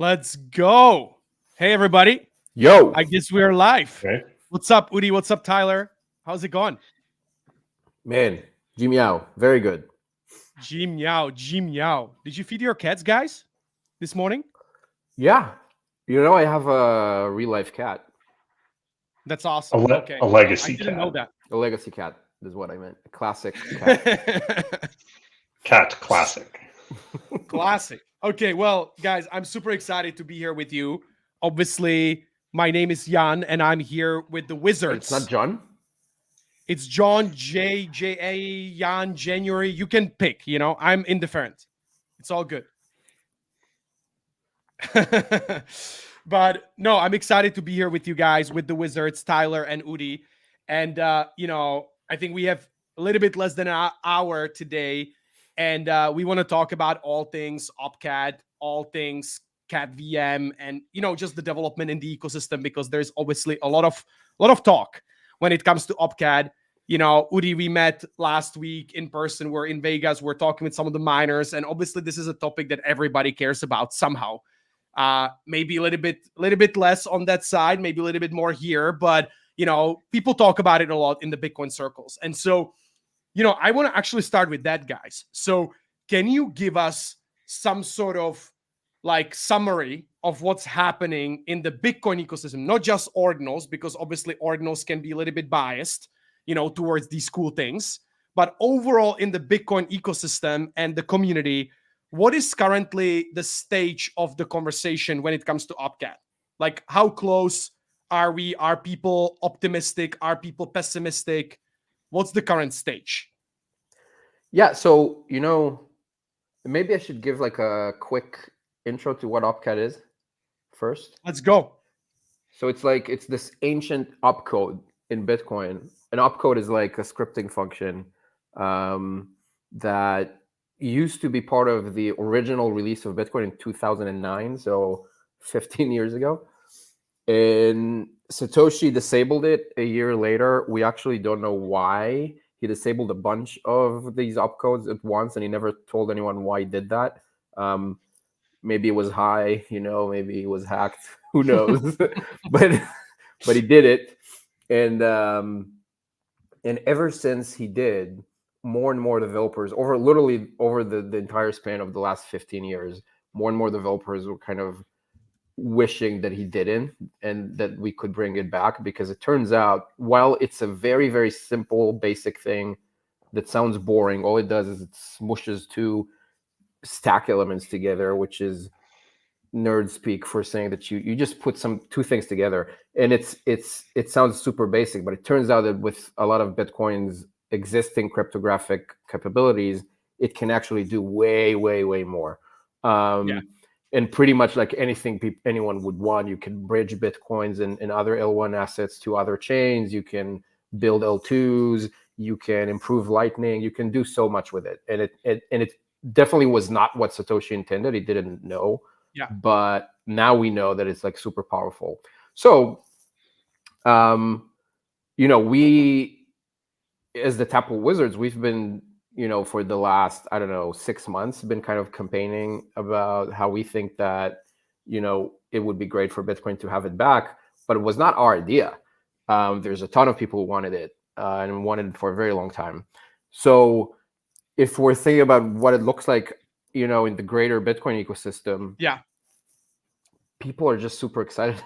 Let's go. Hey, everybody. Yo. I guess we're live. Okay. What's up, Udi? What's up, Tyler? How's it going? Man, Jim Yao, very good. Jim Yao. Did you feed your cats, guys, this morning? Yeah. You know, I have a real life cat. That's awesome. Okay. A legacy I didn't cat. know that. A legacy cat is what I meant. A classic cat. Cat classic. Classic. Okay, well, guys, I'm super excited to be here with you. Obviously, my name is Jan, and I'm here with the Wizards. It's not John? It's John, J.A., Jan, January. You can pick, I'm indifferent. It's all good. But no, I'm excited to be here with you guys, with the Wizards, Tyler and Udi. And, I think we have a little bit less than an hour today. And we want to talk about all things OpCat, all things CatVM, and, just the development in the ecosystem, because there's obviously a lot of talk when it comes to OpCat. Udi, we met last week in person. We're in Vegas. We're talking with some of the miners. And obviously, this is a topic that everybody cares about somehow. Maybe a little bit less on that side, maybe a little bit more here. But, people talk about it a lot in the Bitcoin circles. And so, I want to actually start with that, guys. So can you give us some sort of summary of what's happening in the Bitcoin ecosystem, not just ordinals, because obviously ordinals can be a little bit biased, towards these cool things, but overall in the Bitcoin ecosystem and the community, what is currently the stage of the conversation when it comes to OpCat? Like, how close are we? Are people optimistic? Are people pessimistic? What's the current stage? Yeah, so, maybe I should give a quick intro to what OpCat is first. Let's go. So it's this ancient opcode in Bitcoin. An opcode is like a scripting function that used to be part of the original release of Bitcoin in 2009, so 15 years ago. And Satoshi disabled it a year later. We actually don't know why. He disabled a bunch of these opcodes at once, and he never told anyone why he did that. Maybe it was high, maybe it was hacked. Who knows? but he did it, and ever since he did, more and more developers, over the entire span of the last 15 years, more and more developers were kind of wishing that he didn't and that we could bring it back, because it turns out, while it's a very, very simple, basic thing that sounds boring, all it does is it smooshes two stack elements together, which is nerd speak for saying that you just put two things together, and it sounds super basic, but it turns out that with a lot of Bitcoin's existing cryptographic capabilities, it can actually do way, way, way more. And pretty much like anything anyone would want, you can bridge Bitcoins and other L1 assets to other chains. You can build L2s. You can improve Lightning. You can do so much with it. And it definitely was not what Satoshi intended. He didn't know. Yeah. But now we know that it's super powerful. So, we, as the Taproot Wizards, we've been, for the last, 6 months, been kind of campaigning about how we think that, it would be great for Bitcoin to have it back, but it was not our idea. There's a ton of people who wanted it and wanted it for a very long time. So if we're thinking about what it looks like, in the greater Bitcoin ecosystem, yeah, people are just super excited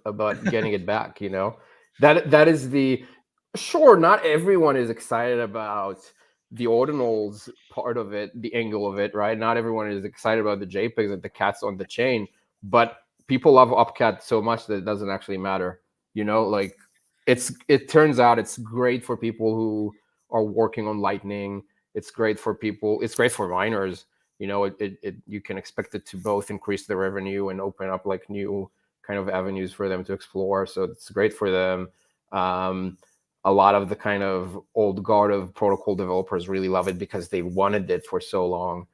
about getting it back. That is sure, not everyone is excited about the ordinals part of it, the angle of it, right? Not everyone is excited about the JPEGs and the cats on the chain, but people love OpCat so much that it doesn't actually matter. It turns out it's great for people who are working on Lightning. It's great for miners. You can expect it to both increase their revenue and open up new kind of avenues for them to explore. So it's great for them. A lot of the kind of old guard of protocol developers really love it because they wanted it for so long.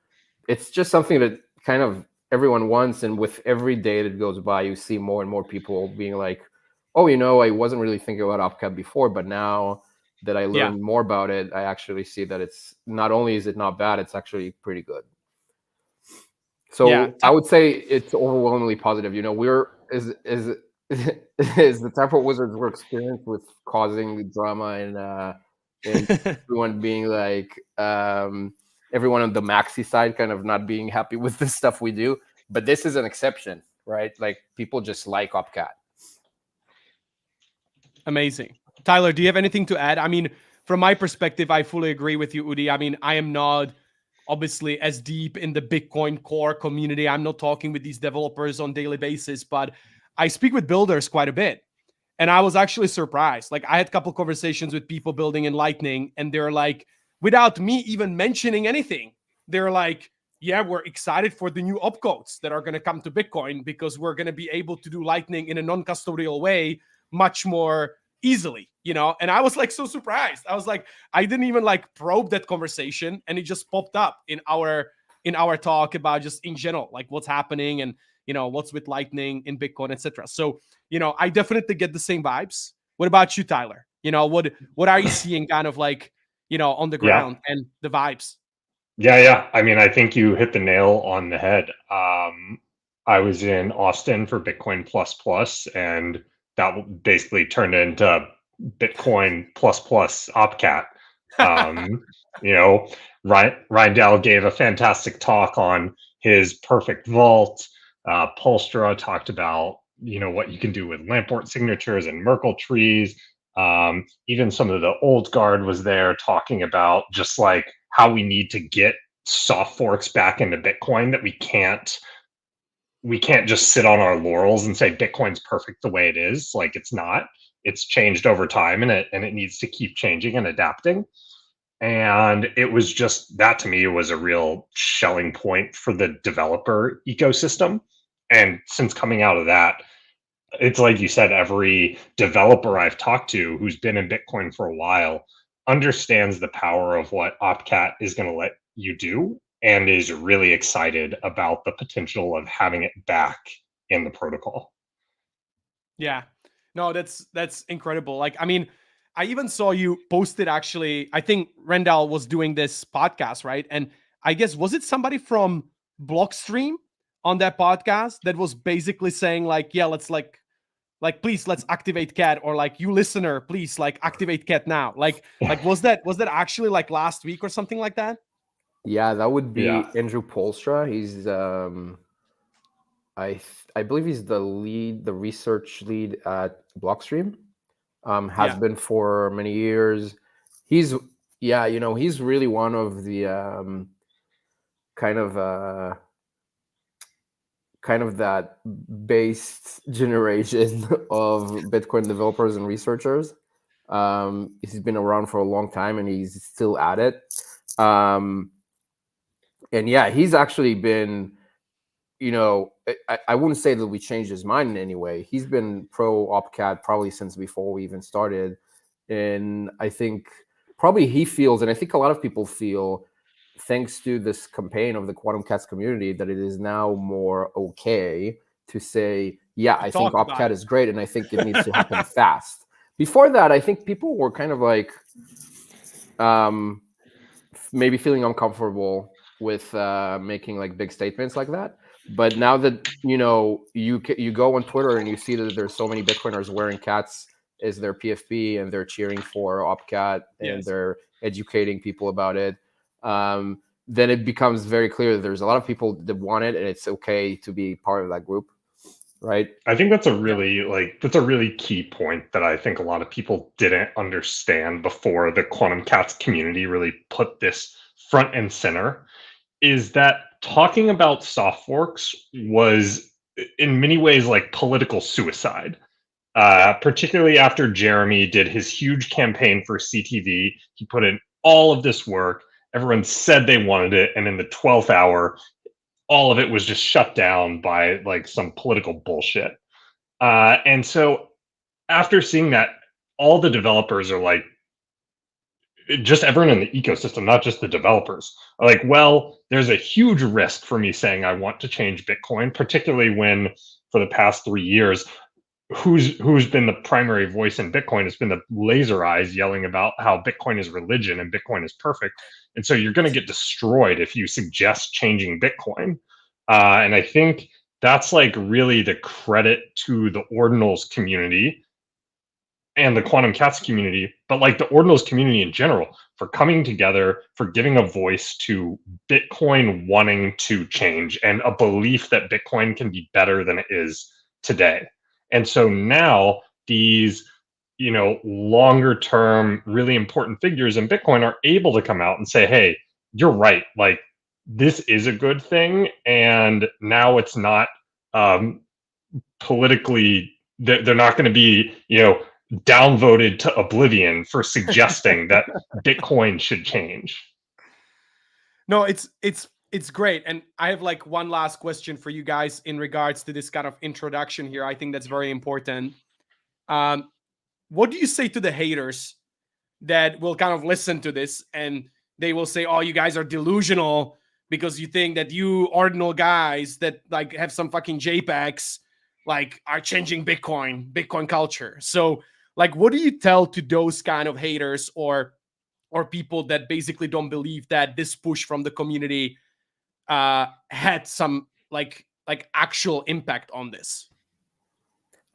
It's just something that kind of everyone wants. And with every day that goes by, you see more and more people being like, oh, I wasn't really thinking about OpCat before, but now that I learned more about it, I actually see that it's not only is it not bad, it's actually pretty good. So Yeah, I would say it's overwhelmingly positive. You know, is the Taproot Wizards were experienced with causing drama and everyone being like everyone on the maxi side kind of not being happy with the stuff we do. But this is an exception, right? Like people just like OpCat. Amazing. Tyler, do you have anything to add? I mean, from my perspective, I fully agree with you, Udi. I mean, I am not obviously as deep in the Bitcoin core community. I'm not talking with these developers on daily basis, but I speak with builders quite a bit. And I was actually surprised. Like I had a couple conversations with people building in Lightning, and they're like, without me even mentioning anything, they're like, yeah, we're excited for the new opcodes that are going to come to Bitcoin because we're going to be able to do Lightning in a non-custodial way much more easily, you know? And I was like so surprised. I was like, I didn't even like probe that conversation, and it just popped up in our talk about just in general, like what's happening and you know what's with Lightning in Bitcoin, etc. So, you know, I definitely get the same vibes. What about you, Tyler? You know, what are you seeing kind of like, you know, on the ground and the vibes? Yeah. I mean, I think you hit the nail on the head. I was in Austin for Bitcoin Plus Plus, and that basically turned into Bitcoin Plus Plus OpCat. You know, Reindell gave a fantastic talk on his perfect vault. Polstra talked about, you know, what you can do with Lamport signatures and Merkle trees. Even some of the old guard was there talking about just like how we need to get soft forks back into Bitcoin, that we can't just sit on our laurels and say Bitcoin's perfect the way it is. Like it's not. It's changed over time, and it needs to keep changing and adapting. And it was just that, to me, was a real selling point for the developer ecosystem. And since coming out of that, it's like you said, every developer I've talked to who's been in Bitcoin for a while understands the power of what OpCat is going to let you do, and is really excited about the potential of having it back in the protocol. Yeah. No, that's incredible. Like, I mean, I even saw you posted actually, I think Rendell was doing this podcast, right? And I guess was it somebody from Blockstream on that podcast that was basically saying like, yeah, let's like please let's activate cat, or like you listener, please like activate cat now. Like was that actually like last week or something like that? Yeah, that would be Yeah. Andrew Polstra. He's I believe he's the research lead at Blockstream. Has been for many years. He's he's really one of the kind of that based generation of Bitcoin developers and researchers. He's been around for a long time, and he's still at it. And yeah, he's actually been, you know, I wouldn't say that we changed his mind in any way. He's been pro OpCat probably since before we even started. And I think probably he feels, and I think a lot of people feel, thanks to this campaign of the Quantum Cats community, that it is now more okay to say, yeah, I think OpCat is great, and I think it needs to happen fast. Before that, I think people were kind of like maybe feeling uncomfortable with making like big statements like that. But now that, you know, you go on Twitter and you see that there's so many Bitcoiners wearing cats as their PFP, and they're cheering for OpCat, and they're educating people about it, then it becomes very clear that there's a lot of people that want it, and it's okay to be part of that group, right? I think that's a really key point that I think a lot of people didn't understand before the Quantum Cats community really put this front and center, is that talking about soft forks was in many ways like political suicide. Particularly after Jeremy did his huge campaign for CTV, he put in all of this work. Everyone said they wanted it, and in the 12th hour, all of it was just shut down by like some political bullshit. And so after seeing that, all the developers are like, just everyone in the ecosystem, not just the developers, are like, well, there's a huge risk for me saying I want to change Bitcoin, particularly when for the past 3 years, who's been the primary voice in Bitcoin has been the laser eyes yelling about how Bitcoin is religion and Bitcoin is perfect. And so you're going to get destroyed if you suggest changing Bitcoin. And I think that's like really the credit to the ordinals community and the quantum cats community, but like the ordinals community in general, for coming together, for giving a voice to Bitcoin wanting to change and a belief that Bitcoin can be better than it is today. And so now these, longer term, really important figures in Bitcoin are able to come out and say, hey, you're right. Like, this is a good thing. And now it's not politically, they're not going to be, downvoted to oblivion for suggesting that Bitcoin should change. No, it's great. And I have like one last question for you guys in regards to this kind of introduction here. I think that's very important. What do you say to the haters that will kind of listen to this and they will say, oh, you guys are delusional because you think that you ordinal guys that like have some fucking JPEGs like are changing Bitcoin culture. So like, what do you tell to those kind of haters or people that basically don't believe that this push from the community had some like actual impact on this?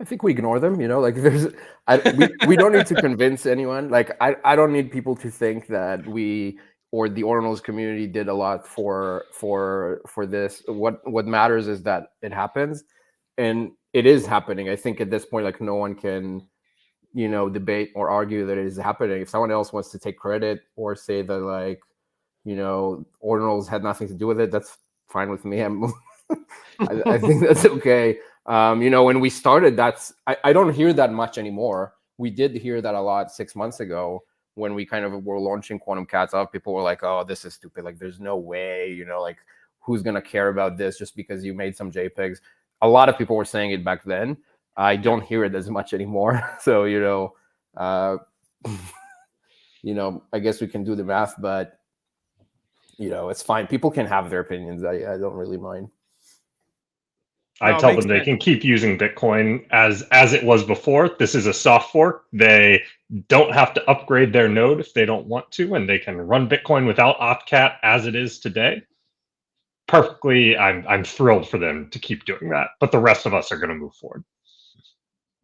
I think we ignore them, like we don't need to convince anyone. Like I don't need people to think that we or the ordinals community did a lot for this. What matters is that it happens, and it is happening. I think at this point, like no one can, debate or argue that it is happening. If someone else wants to take credit or say that like, ordinals had nothing to do with it, that's fine with me. I think that's okay. When we started, I don't hear that much anymore. We did hear that a lot 6 months ago when we kind of were launching Quantum Cats up. People were like, oh, this is stupid. Like, there's no way, like, who's going to care about this just because you made some JPEGs? A lot of people were saying it back then. I don't hear it as much anymore. So, I guess we can do the math, but, it's fine. People can have their opinions. I don't really mind. I tell them they can keep using Bitcoin as it was before. This is a soft fork. They don't have to upgrade their node if they don't want to, and they can run Bitcoin without OpCat as it is today. Perfectly, I'm thrilled for them to keep doing that, but the rest of us are going to move forward.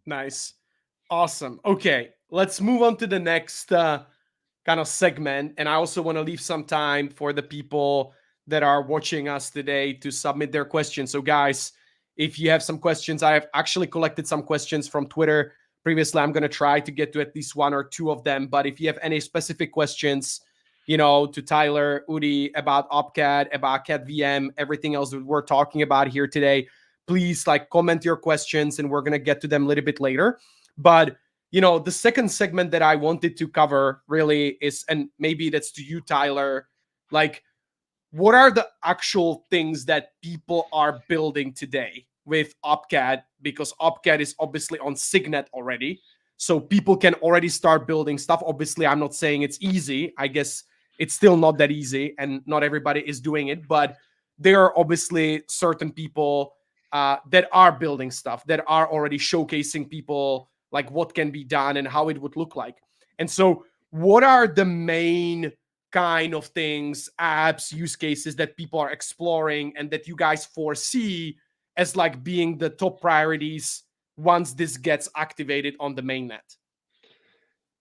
Nice. Awesome. Okay, let's move on to the next kind of segment. And I also want to leave some time for the people that are watching us today to submit their questions. So guys, if you have some questions, I have actually collected some questions from Twitter previously. I'm going to try to get to at least one or two of them. But if you have any specific questions, to Tyler, Udi, about OpCat, about CatVM, everything else that we're talking about here today, please like comment your questions and we're going to get to them a little bit later. But, the second segment that I wanted to cover really is, and maybe that's to you, Tyler, like, what are the actual things that people are building today with OpCat? Because OpCat is obviously on Signet already. So people can already start building stuff. Obviously, I'm not saying it's easy. I guess it's still not that easy and not everybody is doing it. But there are obviously certain people that are building stuff, that are already showcasing people like what can be done and how it would look like. And so what are the main kind of things, apps, use cases that people are exploring and that you guys foresee as like being the top priorities once this gets activated on the mainnet?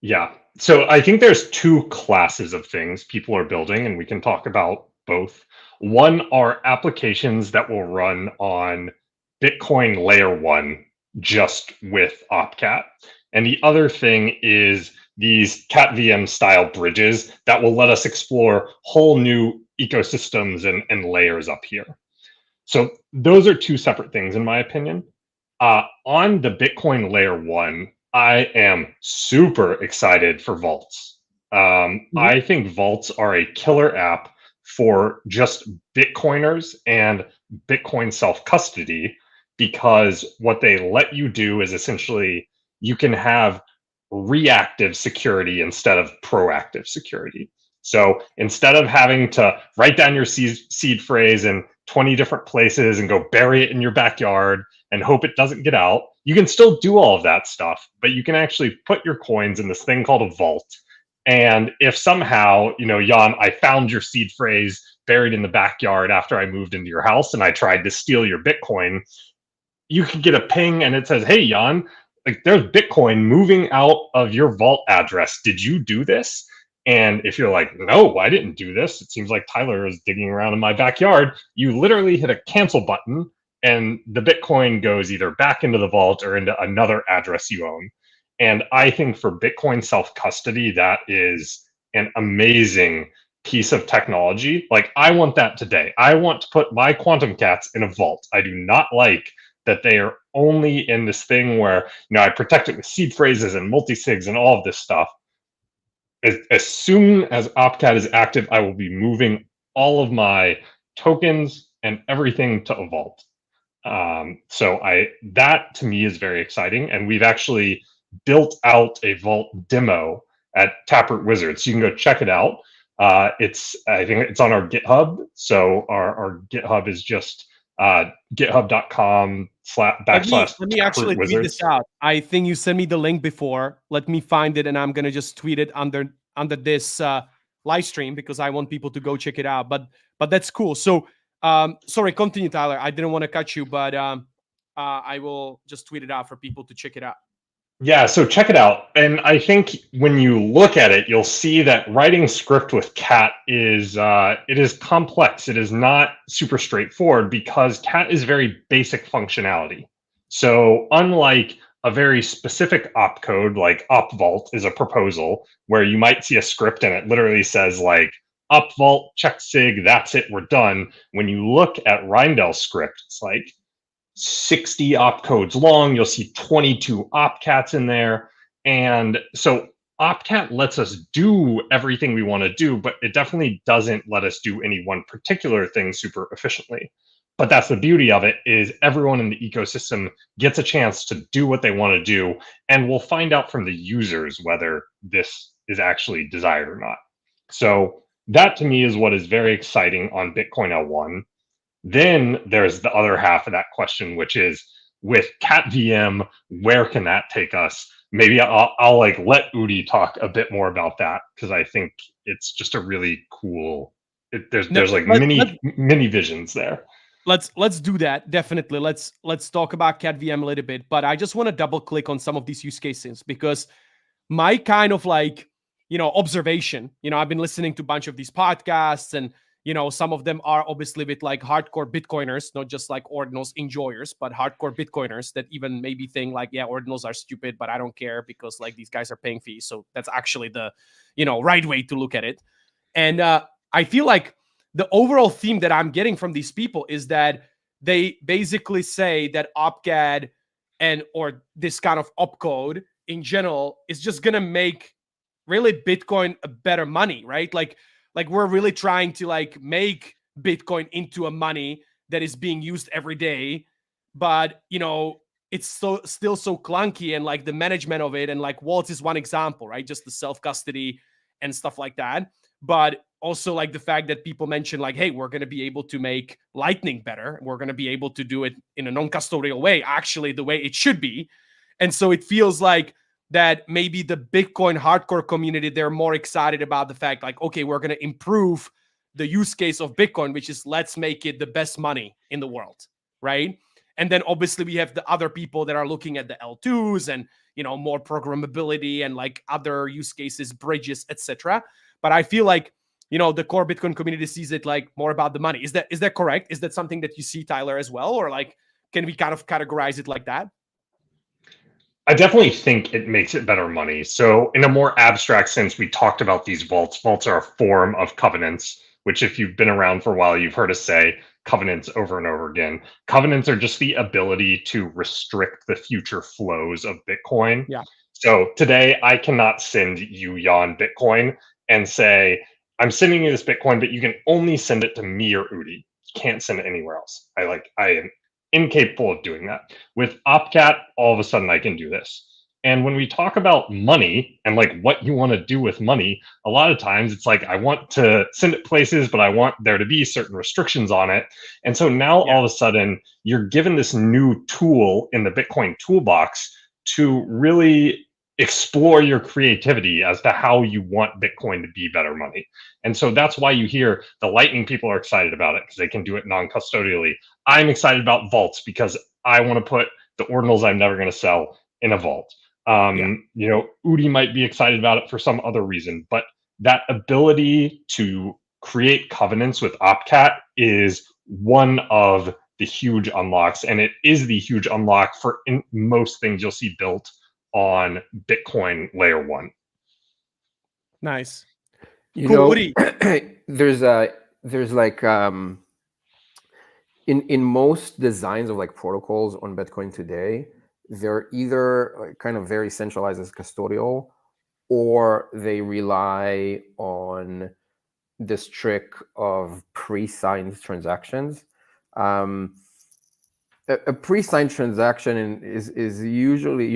Yeah. So I think there's two classes of things people are building, and we can talk about both. One are applications that will run on Bitcoin layer 1 just with OpCat. And the other thing is these CatVM style bridges that will let us explore whole new ecosystems and layers up here. So those are two separate things, in my opinion. On the Bitcoin layer 1, I am super excited for vaults. I think vaults are a killer app for just Bitcoiners and Bitcoin self-custody, because what they let you do is essentially you can have reactive security instead of proactive security. So instead of having to write down your seed phrase in 20 different places and go bury it in your backyard and hope it doesn't get out, you can still do all of that stuff, but you can actually put your coins in this thing called a vault. And if somehow, Jan, I found your seed phrase buried in the backyard after I moved into your house and I tried to steal your Bitcoin, you could get a ping and it says, hey, Jan, like there's Bitcoin moving out of your vault address. Did you do this? And if you're like, no, I didn't do this, it seems like Tyler is digging around in my backyard, you literally hit a cancel button and the Bitcoin goes either back into the vault or into another address you own. And I think for Bitcoin self-custody, that is an amazing piece of technology. Like, I want that today. I want to put my quantum cats in a vault. I do not like that they are only in this thing where, I protect it with seed phrases and multi-sigs and all of this stuff. As soon as OpCat is active, I will be moving all of my tokens and everything to a vault. So that to me is very exciting. And we've actually built out a vault demo at Taproot Wizards. You can go check it out. I think it's on our GitHub. So our GitHub is just github.com// Let me actually tweet this out. I think you sent me the link before. Let me find it, and I'm gonna just tweet it under this live stream because I want people to go check it out. But that's cool. So sorry, continue, Tyler. I didn't want to cut you, but I will just tweet it out for people to check it out. Yeah, so check it out. And I think when you look at it, you'll see that writing script with Cat is it is complex. It is not super straightforward because Cat is very basic functionality. So unlike a very specific opcode like opvault is a proposal where you might see a script and it literally says like opvault check sig, that's it, we're done. When you look at Reindel's script, it's like 60 opcodes long. You'll see 22 opcats in there. And so opcat lets us do everything we want to do, but it definitely doesn't let us do any one particular thing super efficiently. But that's the beauty of it, is everyone in the ecosystem gets a chance to do what they want to do, and we'll find out from the users whether this is actually desired or not. So that to me is what is very exciting on Bitcoin L1. Then there's the other half of that question, which is with CatVM, where can that take us? Maybe I'll like let Udi talk a bit more about that because I think it's just a really cool. There's like many visions there. Let's do that. Definitely. Let's talk about CatVM a little bit, but I just want to double click on some of these use cases because my kind of like, observation, I've been listening to a bunch of these podcasts and, some of them are obviously with like hardcore Bitcoiners, not just like ordinals enjoyers, but hardcore Bitcoiners that even maybe think like, yeah, ordinals are stupid, but I don't care because like these guys are paying fees. So that's actually the, right way to look at it. And I feel like the overall theme that I'm getting from these people is that they basically say that opcad or this kind of opcode in general is just going to make really Bitcoin a better money, right? Like we're really trying to like make Bitcoin into a money that is being used every day, but it's still so clunky, and like the management of it, and like Waltz is one example, right? Just the self-custody and stuff like that. But also like the fact that people mention like, hey, we're going to be able to make Lightning better. We're going to be able to do it in a non-custodial way, actually the way it should be. And so it feels like that maybe the Bitcoin hardcore community, they're more excited about the fact like, okay, we're going to improve the use case of Bitcoin, which is let's make it the best money in the world, right? And then obviously we have the other people that are looking at the L2s and, more programmability and like other use cases, bridges, etc. But I feel like, the core Bitcoin community sees it like more about the money. Is that correct? Is that something that you see, Tyler, as well? Or like, can we kind of categorize it like that? I definitely think it makes it better money. So in a more abstract sense, we talked about these vaults. Vaults are a form of covenants, which if you've been around for a while, you've heard us say covenants over and over again. Covenants are just the ability to restrict the future flows of Bitcoin. Yeah. So today I cannot send you, Jan, Bitcoin and say, I'm sending you this Bitcoin, but you can only send it to me or Udi. You can't send it anywhere else. I am incapable of doing that. With opcat, all of a sudden I can do this. And when we talk about money and like what you want to do with money, a lot of times it's like, I want to send it places, but I want there to be certain restrictions on it. And so now all of a sudden you're given this new tool in the Bitcoin toolbox to really explore your creativity as to how you want Bitcoin to be better money. And so that's why you hear the Lightning people are excited about it because they can do it non-custodially. I'm excited about vaults because I want to put the ordinals I'm never going to sell in a vault. Udi might be excited about it for some other reason, but that ability to create covenants with OpCat is one of the huge unlocks, and it is the huge unlock for most things you'll see built on Bitcoin layer 1. Nice. Cool, Udi. there's like in most designs of like protocols on Bitcoin today, they're either kind of very centralized as custodial, or they rely on this trick of pre-signed transactions. A pre-signed transaction is usually,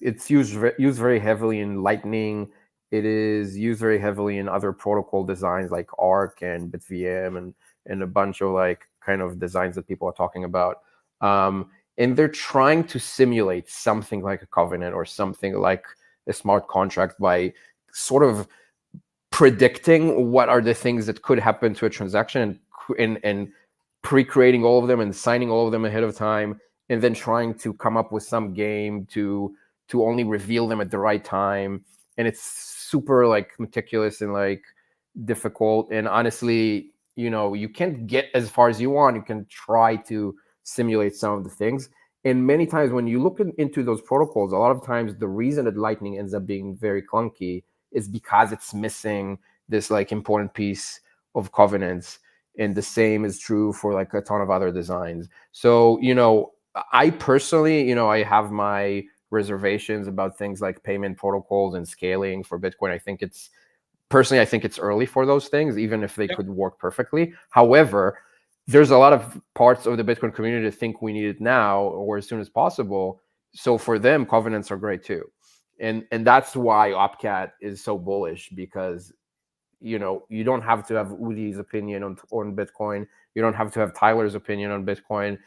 it's used very heavily in Lightning. It is used very heavily in other protocol designs like Arc and BitVM and a bunch of like kind of designs that people are talking about. And they're trying to simulate something like a covenant or something like a smart contract by sort of predicting what are the things that could happen to a transaction and pre-creating all of them and signing all of them ahead of time, and then trying to come up with some game to only reveal them at the right time. And it's super like meticulous and like difficult. And honestly, you can't get as far as you want. You can try to simulate some of the things. And many times when you look into those protocols, a lot of times the reason that Lightning ends up being very clunky is because it's missing this like important piece of covenants. And the same is true for like a ton of other designs. So, I personally, I have my reservations about things like payment protocols and scaling for Bitcoin. I think it's early for those things, even if they could work perfectly. However, there's a lot of parts of the Bitcoin community that think we need it now or as soon as possible. So for them, covenants are great too. And that's why OpCat is so bullish, because you don't have to have Udi's opinion on Bitcoin. You don't have to have Tyler's opinion on Bitcoin.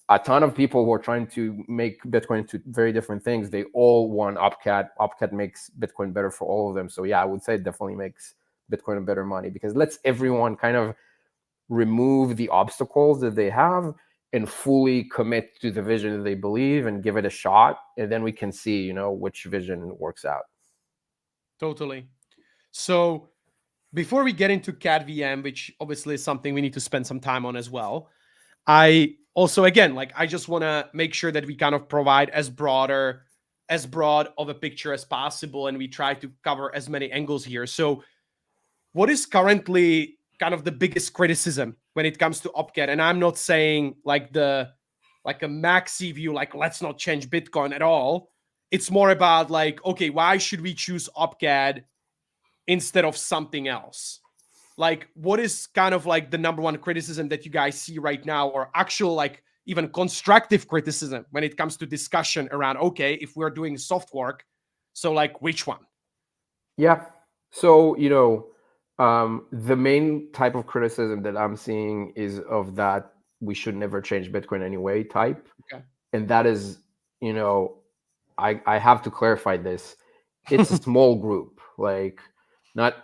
A ton of people who are trying to make Bitcoin into very different things, they all want OpCat. OpCat makes Bitcoin better for all of them. So yeah, I would say it definitely makes Bitcoin a better money because it lets everyone kind of remove the obstacles that they have and fully commit to the vision that they believe and give it a shot. And then we can see, which vision works out. Totally. So before we get into CatVM, which obviously is something we need to spend some time on as well, I also, again, I just want to make sure that we kind of provide as broad of a picture as possible, and we try to cover as many angles here. So what is currently kind of the biggest criticism when it comes to OpCat? And I'm not saying like a maxi view, like let's not change Bitcoin at all. It's more about like, okay, why should we choose OpCat instead of something else? Like, what is kind of like the number one criticism that you guys see right now, or actual like even constructive criticism when it comes to discussion around, okay, if we're doing soft work, so like which one? Yeah. So, the main type of criticism that I'm seeing is of that we should never change Bitcoin anyway type. Okay. And that is, I have to clarify this. It's a small group,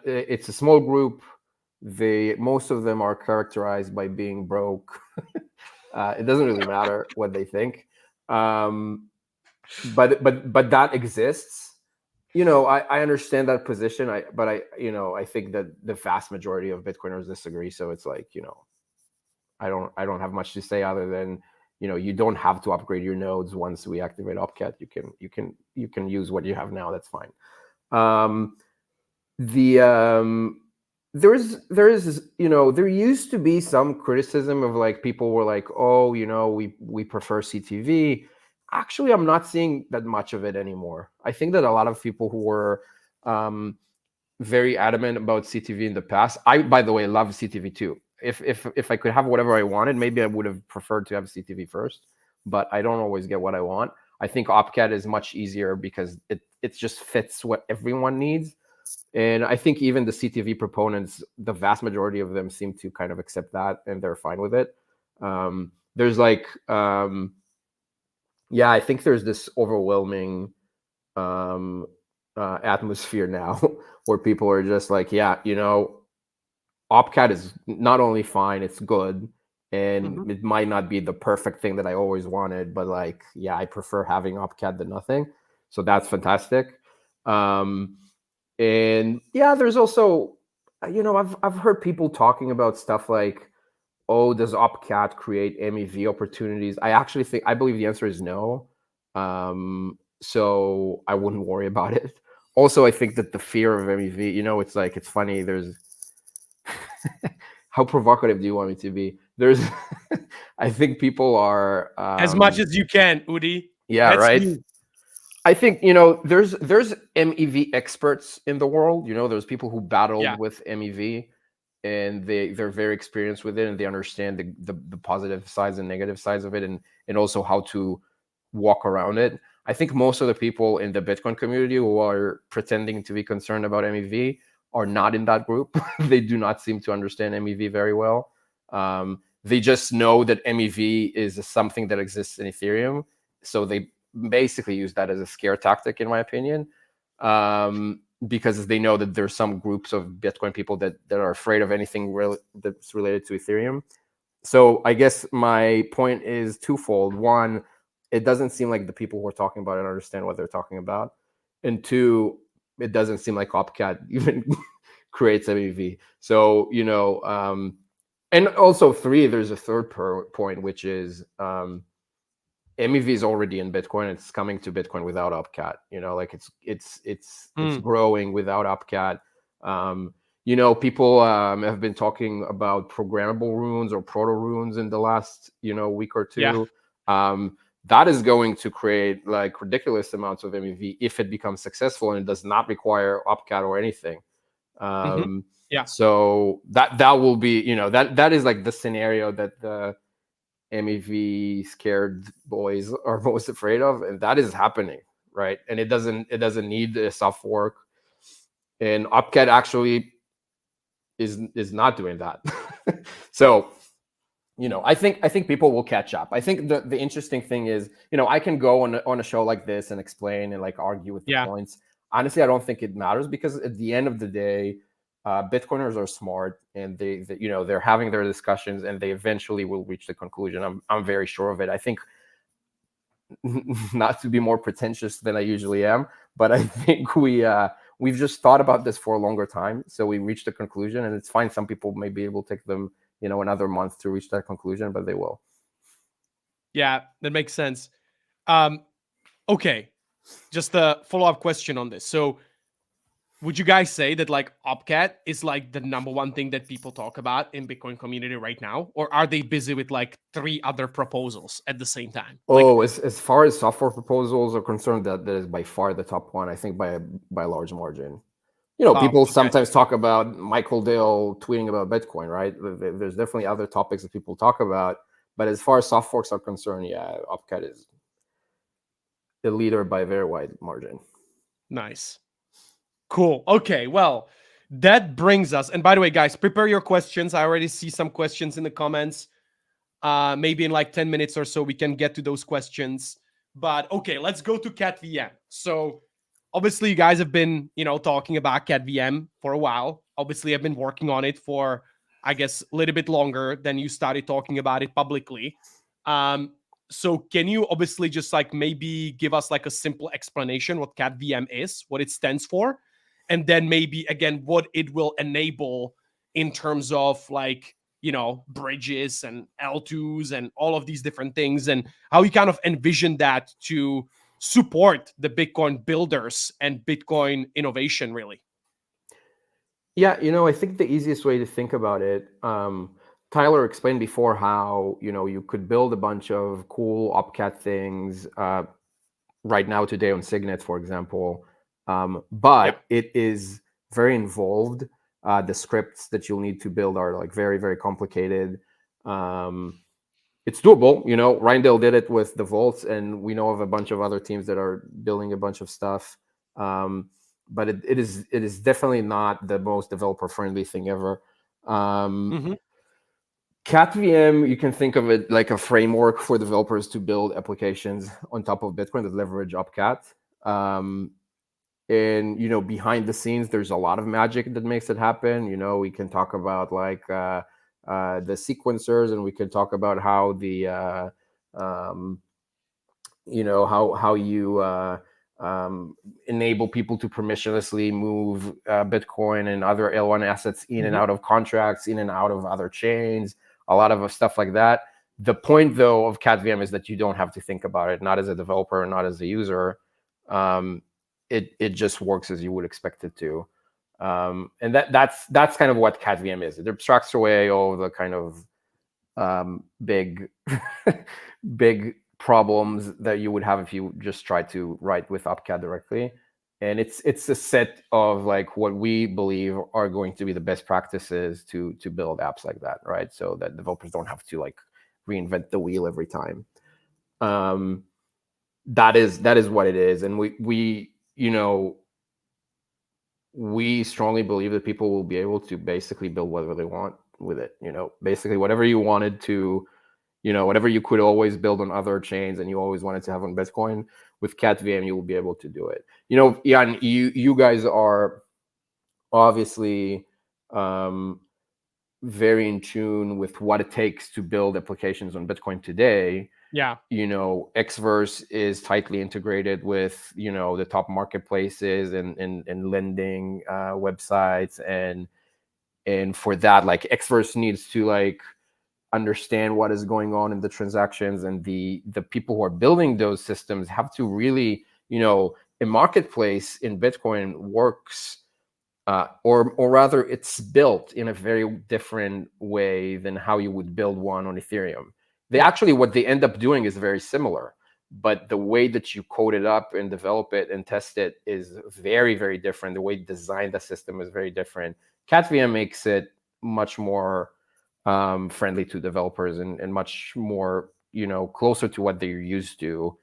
it's a small group. Most of them are characterized by being broke. It doesn't really matter what they think. But that exists. I understand that position. I think that the vast majority of Bitcoiners disagree. So it's like, I don't have much to say other than, you don't have to upgrade your nodes once we activate OpCat. You can use what you have now. That's fine. There used to be some criticism of like people were like, oh, we prefer CTV. Actually, I'm not seeing that much of it anymore. I think that a lot of people who were very adamant about CTV in the past, I, by the way, love CTV too. If I could have whatever I wanted, maybe I would have preferred to have CTV first, but I don't always get what I want. I think OpCat is much easier because it just fits what everyone needs. And I think even the CTV proponents, the vast majority of them seem to kind of accept that and they're fine with it. There's like, I think there's this overwhelming atmosphere now, where people are just like, yeah, OpCat is not only fine, it's good, and it might not be the perfect thing that I always wanted, but like, yeah, I prefer having OpCat than nothing. So that's fantastic. And yeah, there's also, I've heard people talking about stuff like, oh, does OpCat create MEV opportunities? I believe the answer is no. So I wouldn't worry about it. Also, I think that the fear of MEV, it's funny. There's how provocative do you want me to be? There's, I think people are As much as you can, Udi. yeah, That's right. you. I think there's MEV experts in the world. There's people who battled with MEV, and they're very experienced with it, and they understand the positive sides and negative sides of it, and also how to walk around it. I think most of the people in the Bitcoin community who are pretending to be concerned about MEV are not in that group. They do not seem to understand MEV very well. They just know that MEV is something that exists in Ethereum, so they basically use that as a scare tactic, in my opinion, because they know that there's some groups of Bitcoin people that are afraid of anything that's related to Ethereum. So I guess my point is twofold. One, it doesn't seem like the people who are talking about it understand what they're talking about. And two, it doesn't seem like OpCat even creates MEV. So, and also three, there's a third point, which is MEV is already in Bitcoin. It's coming to Bitcoin without OpCat. It's growing without OpCat. People have been talking about programmable runes or proto runes in the last week or two. That is going to create like ridiculous amounts of MEV if it becomes successful, and it does not require OpCat or anything. So that will be that is like the scenario that the MEV scared boys are most afraid of, and that is happening, right? And it doesn't need a soft fork, and OpCat actually is not doing that. So I think people will catch up. I think the interesting thing is I can go on a show like this and explain and like argue with the points. Honestly, I don't think it matters, because at the end of the day, Bitcoiners are smart, and they're having their discussions, and they eventually will reach the conclusion. I'm very sure of it. I think, not to be more pretentious than I usually am, but I think we've just thought about this for a longer time, so we reached a conclusion, and it's fine. Some people may be able to take them another month to reach that conclusion, but they will. Yeah, that makes sense. Okay, just a follow-up question on this. So would you guys say that like OpCat is like the number one thing that people talk about in Bitcoin community right now? Or are they busy with like 3 other proposals at the same time? As far as software proposals are concerned, that is by far the top one, I think, by a large margin. People sometimes talk about Michael Dale tweeting about Bitcoin, right? There's definitely other topics that people talk about, but as far as soft forks are concerned, yeah, OpCat is the leader by a very wide margin. Nice. Cool. Okay, well, that brings us, and by the way, guys, prepare your questions. I already see some questions in the comments. Maybe in like 10 minutes or so, we can get to those questions. But okay, let's go to CatVM. So obviously you guys have been, talking about CatVM for a while. Obviously I've been working on it for, I guess, a little bit longer than you started talking about it publicly. So can you obviously just like maybe give us like a simple explanation what CatVM is, what it stands for, and then maybe again what it will enable in terms of like, bridges and L2s and all of these different things, and how you kind of envision that to support the Bitcoin builders and Bitcoin innovation, really. Yeah, I think the easiest way to think about it, Tyler explained before how, you could build a bunch of cool OpCat things right now today on Signet, for example. But it is very involved. The scripts that you'll need to build are like very, very complicated. It's doable. Reindale did it with the vaults, and we know of a bunch of other teams that are building a bunch of stuff. But it is definitely not the most developer friendly thing ever. CatVM, you can think of it like a framework for developers to build applications on top of Bitcoin that leverage OpCat. And behind the scenes, there's a lot of magic that makes it happen. We can talk about like the sequencers, and we can talk about how the how you enable people to permissionlessly move Bitcoin and other L1 assets in and out of contracts, in and out of other chains, a lot of stuff like that. The point, though, of CatVM is that you don't have to think about it, not as a developer, not as a user. It just works as you would expect it to. And that's kind of what CatVM is. It abstracts away all the kind of big problems that you would have if you just try to write with OpCat directly. And it's a set of like what we believe are going to be the best practices to build apps like that, right? So that developers don't have to like reinvent the wheel every time. That is what it is. And we strongly believe that people will be able to basically build whatever they want with it. Basically whatever you wanted to, whatever you could always build on other chains and you always wanted to have on Bitcoin, with CatVM, you will be able to do it. Jan, you guys are obviously very in tune with what it takes to build applications on Bitcoin today. Yeah. Xverse is tightly integrated with, the top marketplaces and lending websites. And for that, like Xverse needs to like understand what is going on in the transactions, and the people who are building those systems have to really, a marketplace in Bitcoin works, or rather it's built in a very different way than how you would build one on Ethereum. What they end up doing is very similar, but the way that you code it up and develop it and test it is very, very different. The way you design the system is very different. CatVM makes it much more friendly to developers and much more, closer to what they're used to,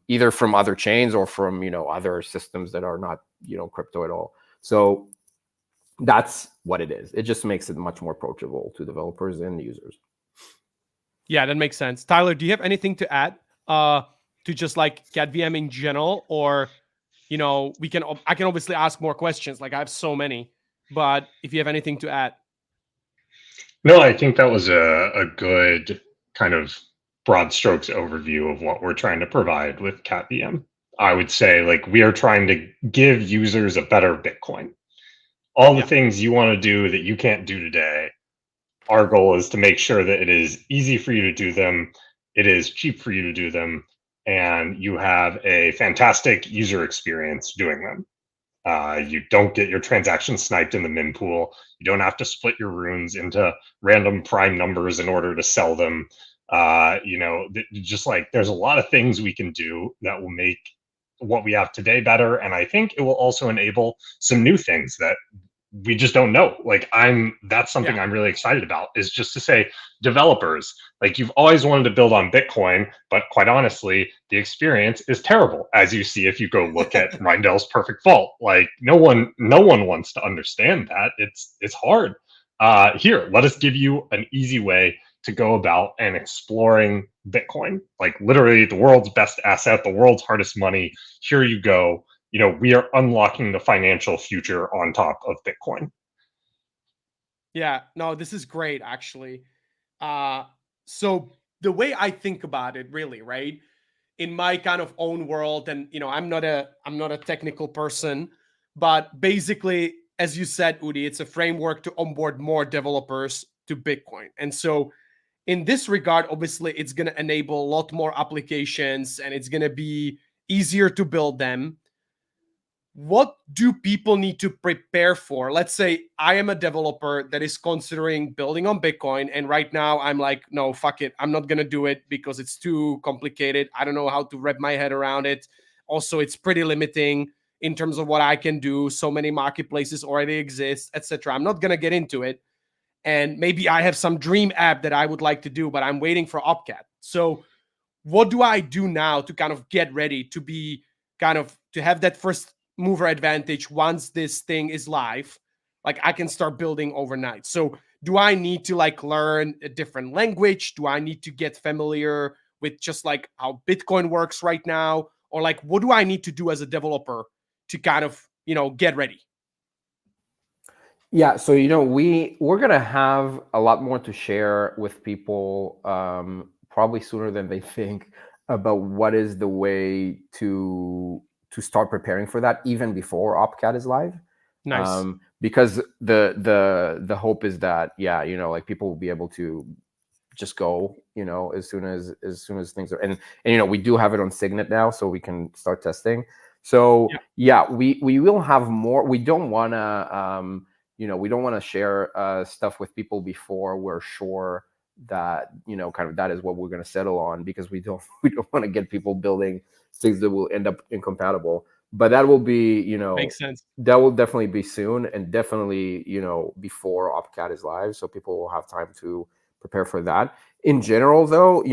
either from other chains or from, other systems that are not, crypto at all. So that's what it is. It just makes it much more approachable to developers and users. Yeah, that makes sense. Tyler, do you have anything to add to just like CatVM in general? Or, I can obviously ask more questions. Like I have so many, but if you have anything to add. No, I think that was a good kind of broad strokes overview of what we're trying to provide with CatVM. I would say like we are trying to give users a better Bitcoin. All the things you want to do that you can't do today, our goal is to make sure that it is easy for you to do them, it is cheap for you to do them, and you have a fantastic user experience doing them. You don't get your transactions sniped in the mempool. You don't have to split your runes into random prime numbers in order to sell them. Just like there's a lot of things we can do that will make what we have today better. And I think it will also enable some new things that we just don't know. Like that's something I'm really excited about, is just to say, developers, like you've always wanted to build on Bitcoin, but quite honestly, the experience is terrible. As you see, if you go look at Reindel's Perfect Vault, like no one wants to understand that. It's hard. Here, let us give you an easy way to go about and exploring Bitcoin, like literally the world's best asset, the world's hardest money. Here you go. We are unlocking the financial future on top of Bitcoin. Yeah, no, this is great, actually. So the way I think about it, really, right, in my kind of own world, and I'm not a technical person, but basically, as you said, Udi, it's a framework to onboard more developers to Bitcoin. And so in this regard, obviously, it's going to enable a lot more applications, and it's going to be easier to build them. What do people need to prepare for? Let's say I am a developer that is considering building on Bitcoin, and right now I'm like, no, fuck it. I'm not going to do it because it's too complicated. I don't know how to wrap my head around it. Also, it's pretty limiting in terms of what I can do. So many marketplaces already exist, etc. I'm not going to get into it. And maybe I have some dream app that I would like to do, but I'm waiting for OpCat. So what do I do now to kind of get ready to be to have that first mover advantage once this thing is live? Like I can start building overnight. So do I need to like learn a different language? Do I need to get familiar with just like how Bitcoin works right now? or like what do I need to do as a developer to kind of, get ready? Yeah, so we're gonna have a lot more to share with people, probably sooner than they think, about what is the way to start preparing for that even before OpCat is live. Nice. Because the hope is that like people will be able to just go as soon as things are, and we do have it on Signet now, so we can start testing. So we will have more. We don't want to we don't want to share stuff with people before we're sure that kind of that is what we're going to settle on, because we don't want to get people building things that will end up incompatible. But that will be Makes sense. that will definitely be soon, and definitely before OpCat is live, so people will have time to prepare for that. In general, though,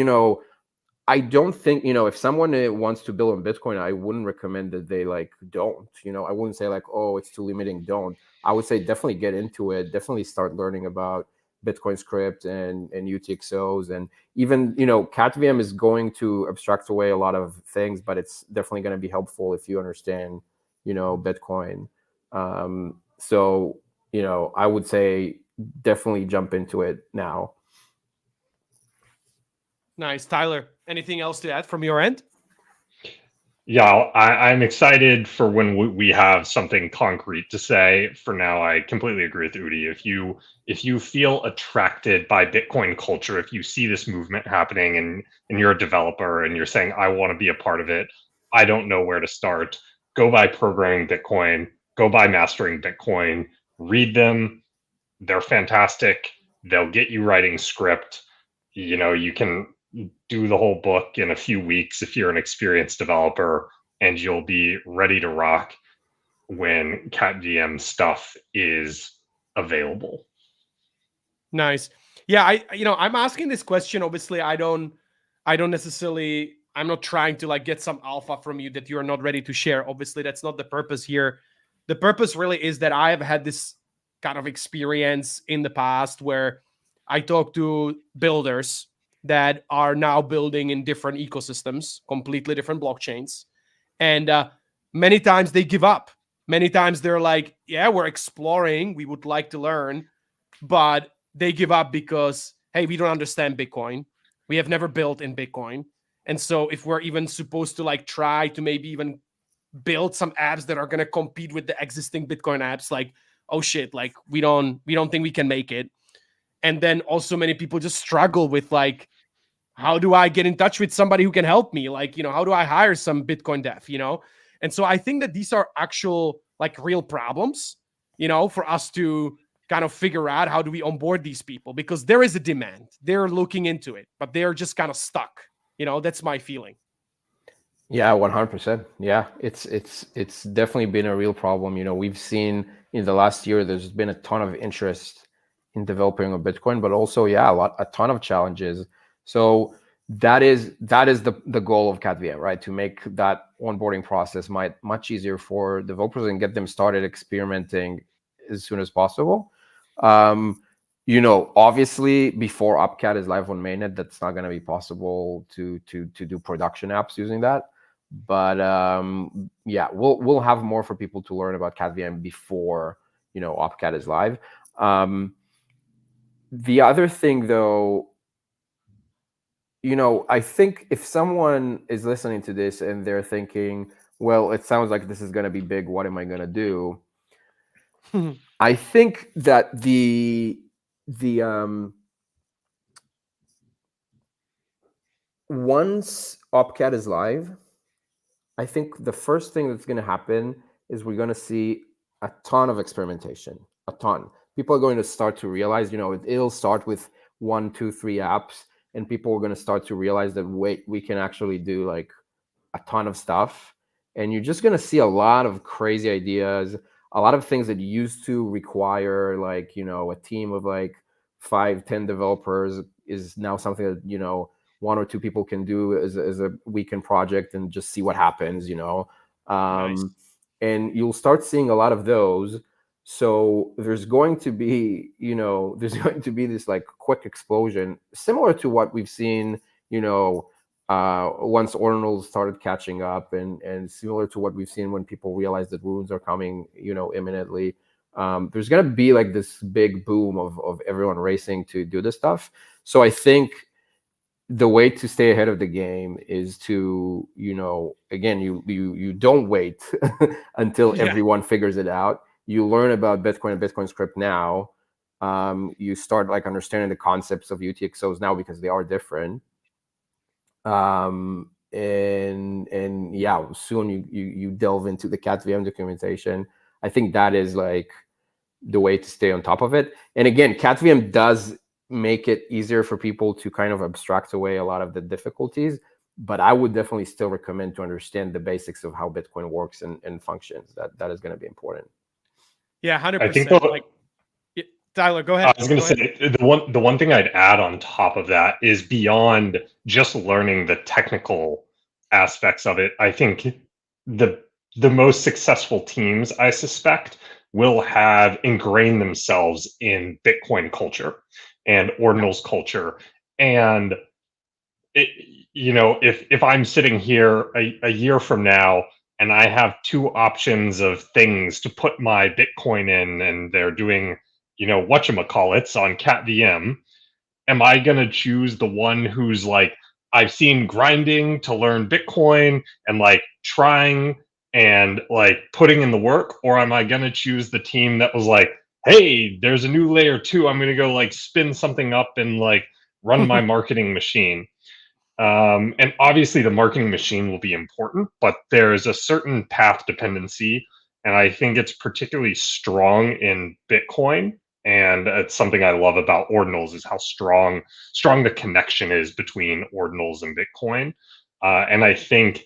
I don't think, if someone wants to build on Bitcoin, I wouldn't recommend that they don't. I wouldn't say oh, it's too limiting, don't. I would say definitely get into it. Definitely start learning about Bitcoin script and UTXOs, and even CatVM is going to abstract away a lot of things, but it's definitely going to be helpful if you understand Bitcoin. So I would say definitely jump into it now. Nice. Tyler, anything else to add from your end? Yeah, I'm excited for when we have something concrete to say. For now, I completely agree with Udi. If you feel attracted by Bitcoin culture, if you see this movement happening and you're a developer and you're saying, I want to be a part of it, I don't know where to start, go by Programming Bitcoin, go by Mastering Bitcoin, read them. They're fantastic. They'll get you writing script. You can do the whole book in a few weeks if you're an experienced developer, and you'll be ready to rock when CatVM stuff is available. Nice. Yeah, I'm asking this question. Obviously, I don't necessarily, I'm not trying to get some alpha from you that you're not ready to share. Obviously, that's not the purpose here. The purpose really is that I have had this kind of experience in the past where I talk to builders that are now building in different ecosystems, completely different blockchains. And many times they give up. Many times they're like, yeah, we're exploring, we would like to learn, but they give up because, hey, we don't understand Bitcoin. We have never built in Bitcoin. And so if we're even supposed to try to maybe even build some apps that are going to compete with the existing Bitcoin apps, oh shit, we don't think we can make it. And then also many people just struggle with how do I get in touch with somebody who can help me? How do I hire some Bitcoin dev, And so I think that these are actual real problems, for us to kind of figure out how do we onboard these people, because there is a demand. They're looking into it, but they're just kind of stuck. That's my feeling. Yeah, 100%. Yeah, it's definitely been a real problem. We've seen in the last year there's been a ton of interest in developing a Bitcoin, but also a ton of challenges. So that is the goal of CatVM, right? To make that onboarding process much easier for developers and get them started experimenting as soon as possible. Obviously before OpCat is live on mainnet, that's not going to be possible to do production apps using that. But we'll have more for people to learn about CatVM before OpCat is live. The other thing, though, I think if someone is listening to this and they're thinking, well, it sounds like this is going to be big, what am I going to do? I think that once OpCat is live, I think the first thing that's going to happen is we're going to see a ton of experimentation, a ton. People are going to start to realize, it'll start with 1, 2, 3 apps, and people are going to start to realize that, wait, we can actually do a ton of stuff. And you're just going to see a lot of crazy ideas, a lot of things that used to require a team of 5, 10 developers is now something that, 1 or 2 people can do as a weekend project and just see what happens, Nice. And you'll start seeing a lot of those. So there's going to be, this quick explosion, similar to what we've seen, once ordinals started catching up, and similar to what we've seen when people realize that runes are coming, imminently, there's going to be like this big boom of everyone racing to do this stuff. So I think the way to stay ahead of the game is to, again, you don't wait until everyone figures it out. You learn about Bitcoin and Bitcoin script now. You start like understanding the concepts of UTXOs now because they are different. And yeah, soon you delve into the CatVM documentation. I think that is like the way to stay on top of it. And again, CatVM does make it easier for people to kind of abstract away a lot of the difficulties, but I would definitely still recommend to understand the basics of how Bitcoin works and functions. That is going to be important. Yeah, 100%. I think Tyler, go ahead. I was going to say the one thing I'd add on top of that is beyond just learning the technical aspects of it. I think the most successful teams, I suspect, will have ingrained themselves in Bitcoin culture and ordinals culture. And if I'm sitting here a year from now and I have two options of things to put my Bitcoin in, and they're doing whatchamacallits on CatVM, am I going to choose the one who's like, I've seen grinding to learn Bitcoin and like trying and like putting in the work? Or am I going to choose the team that was like, hey, there's a new layer 2, I'm going to go like spin something up and like run my marketing machine? And obviously the marketing machine will be important, but there's a certain path dependency. And I think it's particularly strong in Bitcoin. And it's something I love about ordinals is how strong the connection is between ordinals and Bitcoin. And I think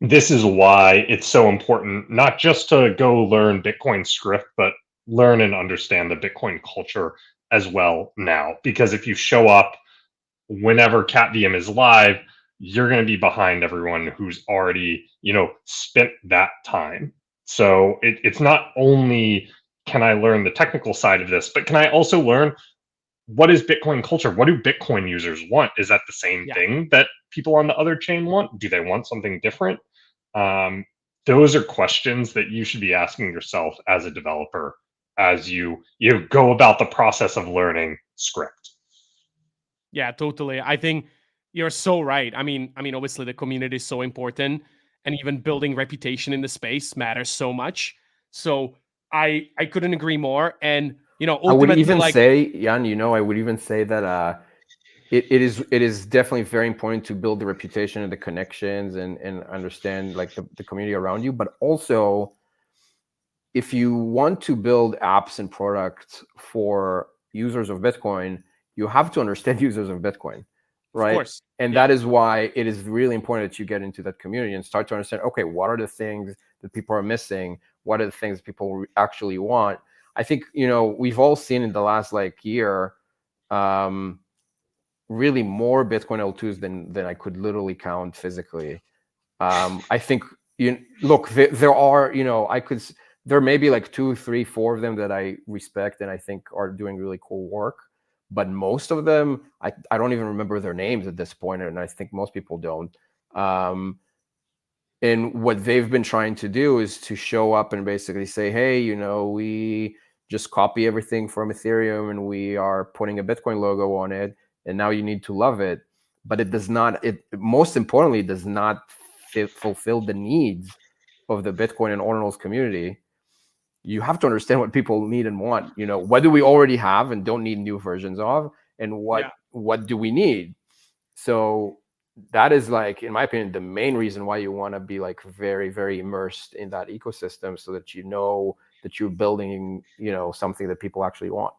this is why it's so important, not just to go learn Bitcoin script, but learn and understand the Bitcoin culture as well now. Because if you show up whenever CatVM is live, you're going to be behind everyone who's already, spent that time. So it's not only can I learn the technical side of this, but can I also learn what is Bitcoin culture? What do Bitcoin users want? Is that the same thing that people on the other chain want? Do they want something different? Those are questions that you should be asking yourself as a developer as you go about the process of learning script. Yeah, totally. I think you're so right. I mean, obviously the community is so important, and even building reputation in the space matters so much. So I couldn't agree more. And I would even like, say, Jan, I would even say that it is definitely very important to build the reputation and the connections and understand like the community around you. But also, if you want to build apps and products for users of Bitcoin, you have to understand users of Bitcoin, right? Of course. And that is why it is really important that you get into that community and start to understand, okay, what are the things that people are missing? What are the things people actually want? I think, we've all seen in the last like year, really more Bitcoin L2s than I could literally count physically. I think, look, there are, there may be like 2, 3, 4 of them that I respect and I think are doing really cool work. But most of them, I don't even remember their names at this point, and I think most people don't. And what they've been trying to do is to show up and basically say, hey, we just copy everything from Ethereum and we are putting a Bitcoin logo on it, and now you need to love it. But it does not, most importantly, does not fulfill the needs of the Bitcoin and ordinals community. You have to understand what people need and want. What do we already have and don't need new versions of, and what do we need? So that is, like, in my opinion, the main reason why you want to be like very, very immersed in that ecosystem, so that that you're building, something that people actually want.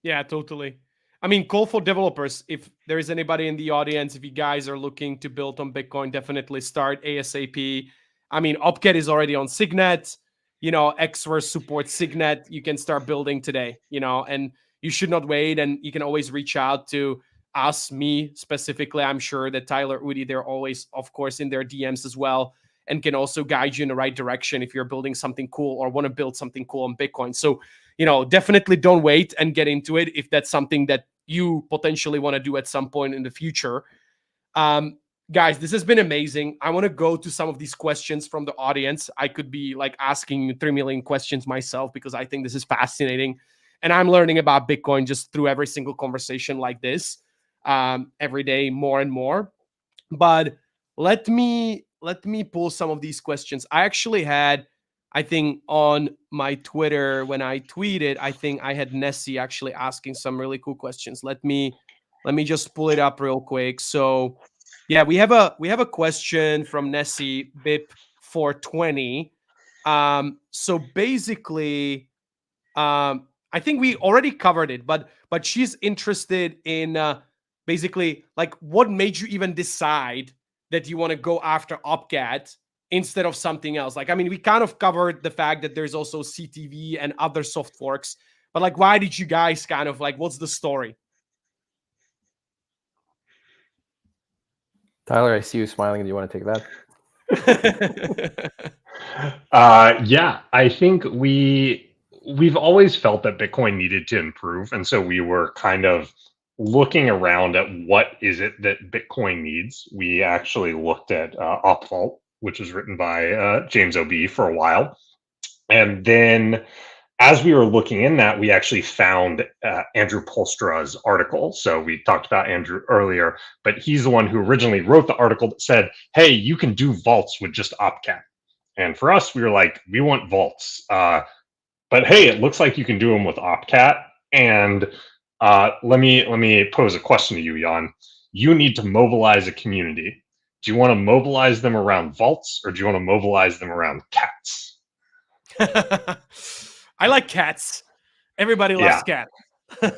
Yeah, totally. I mean, call for developers. If there is anybody in the audience, if you guys are looking to build on Bitcoin, definitely start ASAP. I mean, Opcat is already on Signet. Xverse supports Signet. You can start building today, and you should not wait. And you can always reach out to us, me specifically. I'm sure that Tyler, Udi, they're always, of course, in their DMs as well, and can also guide you in the right direction if you're building something cool or want to build something cool on Bitcoin. So, definitely don't wait and get into it if that's something that you potentially want to do at some point in the future. Guys, this has been amazing. I want to go to some of these questions from the audience. I could be like asking 3 million questions myself because I think this is fascinating. And I'm learning about Bitcoin just through every single conversation like this, every day more and more. But let me pull some of these questions. I actually had, I think on my Twitter when I tweeted, I think I had Nessie actually asking some really cool questions. Let me just pull it up real quick. So yeah, we have a question from Nessie BIP 420. So basically, I think we already covered it, but she's interested in basically like what made you even decide that you want to go after Opcat instead of something else. Like, I mean, we kind of covered the fact that there's also CTV and other soft forks, but like, why did you guys kind of like, what's the story? Tyler, I see you smiling. Do you want to take that? Yeah, I think we've always felt that Bitcoin needed to improve, and so we were kind of looking around at what is it that Bitcoin needs. We actually looked at Opvault, which was written by James O.B. for a while, and then as we were looking in that, we actually found Andrew Polstra's article. So we talked about Andrew earlier, but he's the one who originally wrote the article that said, hey, you can do vaults with just Opcat. And for us, we were like, we want vaults. But hey, it looks like you can do them with Opcat. And let me pose a question to you, Jan. You need to mobilize a community. Do you want to mobilize them around vaults, or do you want to mobilize them around cats? I like cats. Everybody loves cats.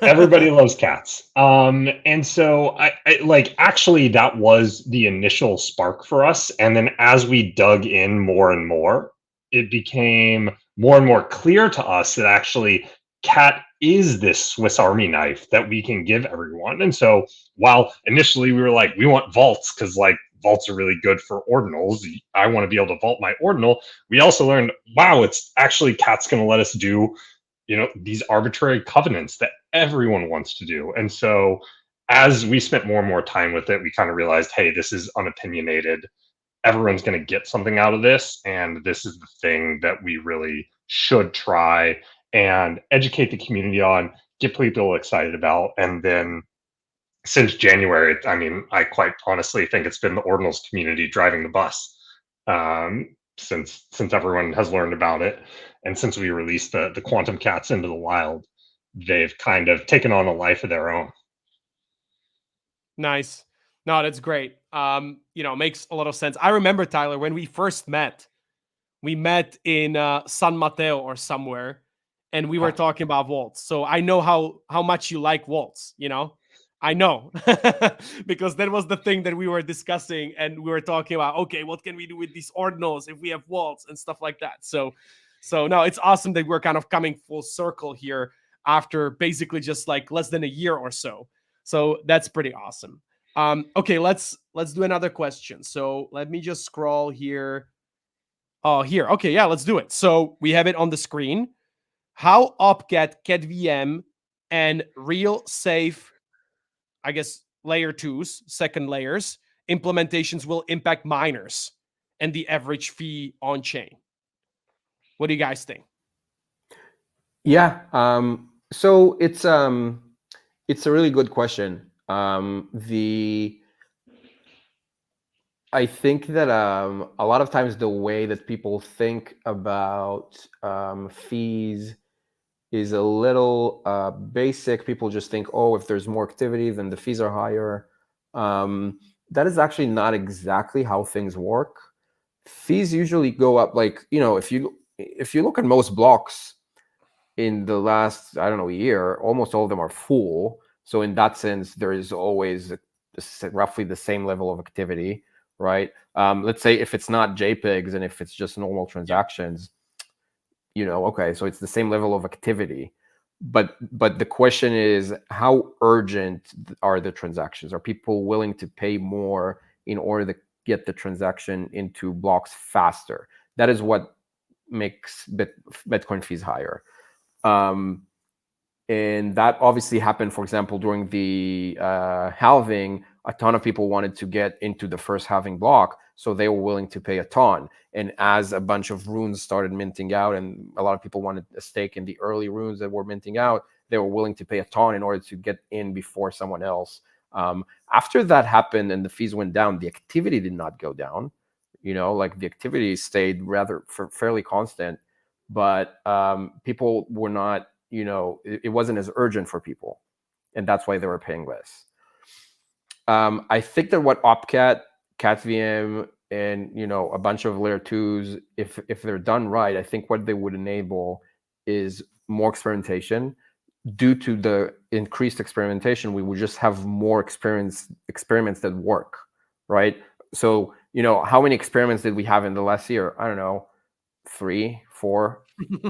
Everybody loves cats. And so I like actually that was the initial spark for us. And then as we dug in more and more, it became more and more clear to us that actually cat is this Swiss Army knife that we can give everyone. And so while initially we were like, we want vaults because like vaults are really good for ordinals. I want to be able to vault my ordinal. We also learned, wow, it's actually cat's going to let us do these arbitrary covenants that everyone wants to do. And so as we spent more and more time with it, we kind of realized, hey, this is unopinionated. Everyone's going to get something out of this. And this is the thing that we really should try and educate the community on, get people excited about. And then since January, I mean, I quite honestly think it's been the ordinals community driving the bus. Since everyone has learned about it, and since we released the quantum cats into the wild, they've kind of taken on a life of their own. Nice. No, that's great. Makes a lot of sense. I remember, Tyler, when we first met, we met in San Mateo or somewhere, and we were talking about vaults. So I know how much you like vaults, I know because that was the thing that we were discussing, and we were talking about, okay, what can we do with these ordinals if we have vaults and stuff like that. So no, it's awesome that we're kind of coming full circle here after basically just like less than a year or so. So that's pretty awesome. Okay, let's do another question. So let me just scroll here. Oh, here. Okay, yeah, let's do it. So we have it on the screen. How Opcat, CatVM, and real safe, I guess, layer 2s, second layers, implementations will impact miners and the average fee on chain. What do you guys think? Yeah. So it's a really good question. I think that a lot of times the way that people think about fees is a little basic. People just think, oh, if there's more activity, then the fees are higher. That is actually not exactly how things work. Fees usually go up, like, if you look at most blocks in the last, I don't know, year, almost all of them are full. So in that sense, there is always roughly the same level of activity, right? Let's say if it's not JPEGs and if it's just normal transactions, okay, so it's the same level of activity. But the question is, how urgent are the transactions? Are people willing to pay more in order to get the transaction into blocks faster? That is what makes Bitcoin fees higher. And And that obviously happened, for example, during the halving. A ton of people wanted to get into the first halving block, so they were willing to pay a ton. And as a bunch of runes started minting out, and a lot of people wanted a stake in the early runes that were minting out, they were willing to pay a ton in order to get in before someone else. After that happened and the fees went down, the activity did not go down. Like the activity stayed rather fairly constant, but people were not, it wasn't as urgent for people, and that's why they were paying less. I think that what OpCat, CatVM, and a bunch of layer 2s, if they're done right, I think what they would enable is more experimentation. Due to the increased experimentation, we would just have more experiments that work, right? So how many experiments did we have in the last year? I don't know, 3, 4,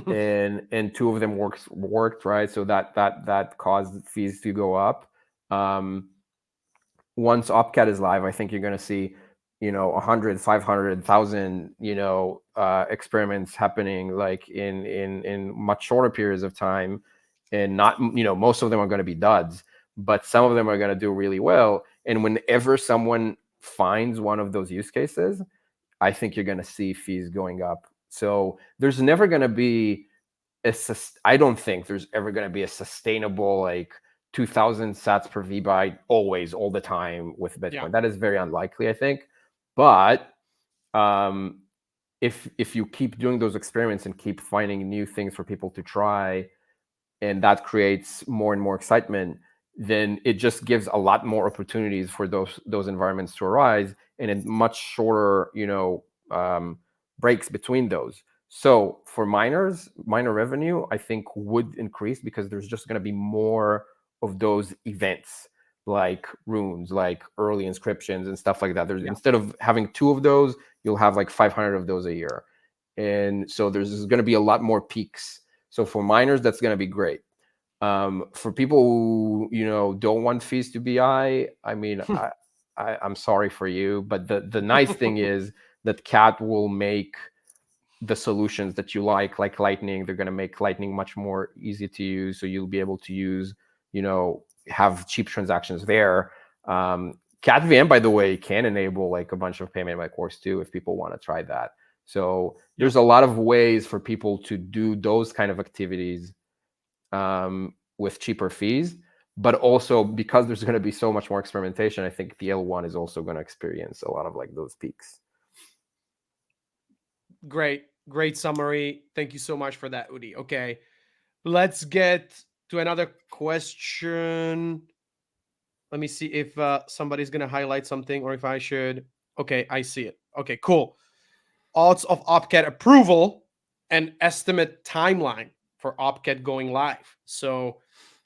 and 2 of them worked, right? So that caused fees to go up. Once OpCat is live, I think you're going to see 100, 500, 1,000 experiments happening, like in much shorter periods of time. And not, most of them are going to be duds, but some of them are going to do really well. And whenever someone finds one of those use cases, I think you're going to see fees going up. So there's never going to be I don't think there's ever going to be a sustainable, like 2,000 sats per VByte always, all the time with Bitcoin. Yeah. That is very unlikely, I think. But if you keep doing those experiments and keep finding new things for people to try, and that creates more and more excitement, then it just gives a lot more opportunities for those environments to arise, and in much shorter breaks between those. So for miners, miner revenue, I think would increase because there's just going to be more of those events, like runes, like early inscriptions and stuff like that. Instead of having 2 of those, you'll have like 500 of those a year. And so there's going to be a lot more peaks. So for miners, that's going to be great. For people who don't want fees to be high, I mean, I'm sorry for you, but the nice thing is that Cat will make the solutions that you like Lightning. They're going to make Lightning much more easy to use, so you'll be able to use, have cheap transactions there. CatVM, by the way, can enable like a bunch of payment by course too, if people want to try that. So there's a lot of ways for people to do those kind of activities with cheaper fees, but also because there's going to be so much more experimentation, I think the L1 is also going to experience a lot of like those peaks. Great summary. Thank you so much for that, Udi. Okay, let's get to another question. Let me see if somebody's going to highlight something, or if I should. Okay, I see it. Okay, cool. Odds of OpCat approval and estimate timeline for OpCat going live. So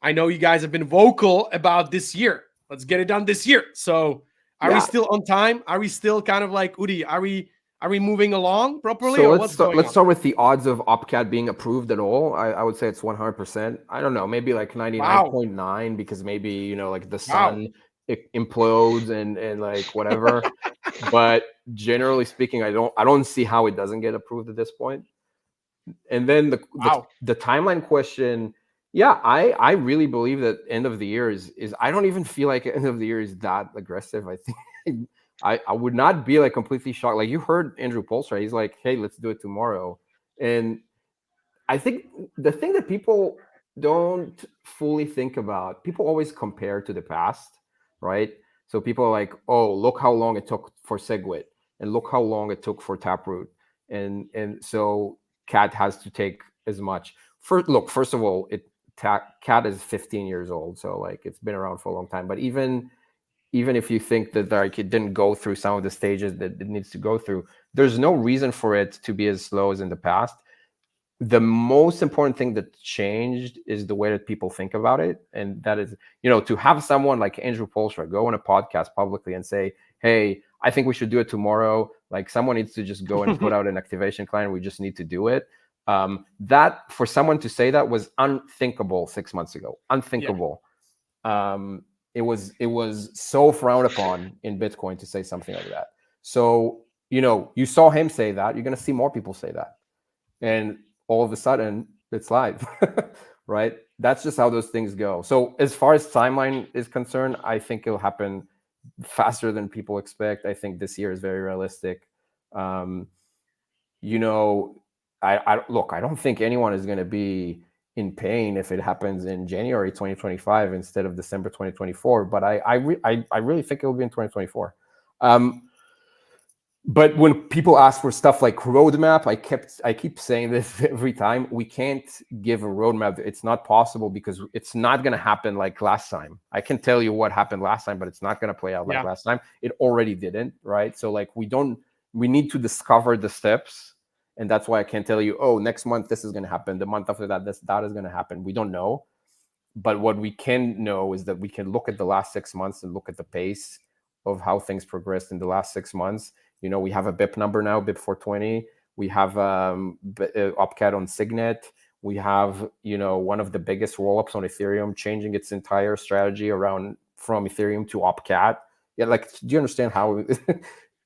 I know you guys have been vocal about this year. Let's get it done this year. So are we still on time? Are we still kind of like, Udi, are we moving along properly? So let's start with the odds of OpCat being approved at all. I would say it's 100%. I don't know, maybe like 99.9 because maybe, like the sun it implodes and like whatever. But generally speaking, I don't see how it doesn't get approved at this point. And then the timeline question, I really believe that end of the year is I don't even feel like end of the year is that aggressive. I think I would not be like completely shocked. Like you heard Andrew Polstra, he's like, hey, let's do it tomorrow. And I think the thing that people don't fully think about, people always compare to the past, right? So people are like, oh, look how long it took for Signet, and look how long it took for Taproot. And so Cat has to take as much. First of all, Cat is 15 years old, so like it's been around for a long time. But even if you think that like it didn't go through some of the stages that it needs to go through, there's no reason for it to be as slow as in the past. The most important thing that changed is the way that people think about it. And that is, to have someone like Andrew Polstra go on a podcast publicly and say, hey, I think we should do it tomorrow. Like someone needs to just go and put out an activation client. We just need to do it. That for someone to say that was unthinkable 6 months ago. Unthinkable. Yeah. It was so frowned upon in Bitcoin to say something like that. So, you saw him say that. You're going to see more people say that. And all of a sudden, it's live. right? That's just how those things go. So as far as timeline is concerned, I think it'll happen faster than people expect. I think this year is very realistic. You know, I look, I don't think anyone is going to be in pain if it happens in January 2025 instead of December 2024. But I really think it will be in 2024. But when people ask for stuff like roadmap, I keep saying this every time. We can't give a roadmap. It's not possible because it's not going to happen like last time. I can tell you what happened last time, but it's not going to play out like last time. It already didn't, right? So like we need to discover the steps. And that's why I can't tell you, oh, next month this is going to happen. The month after that, that is going to happen. We don't know. But what we can know is that we can look at the last 6 months and look at the pace of how things progressed in the last 6 months. You know, we have a BIP number now, BIP 420. We have Opcat on Signet. We have, you know, one of the biggest rollups on Ethereum changing its entire strategy around from Ethereum to Opcat. Yeah, like, do you understand how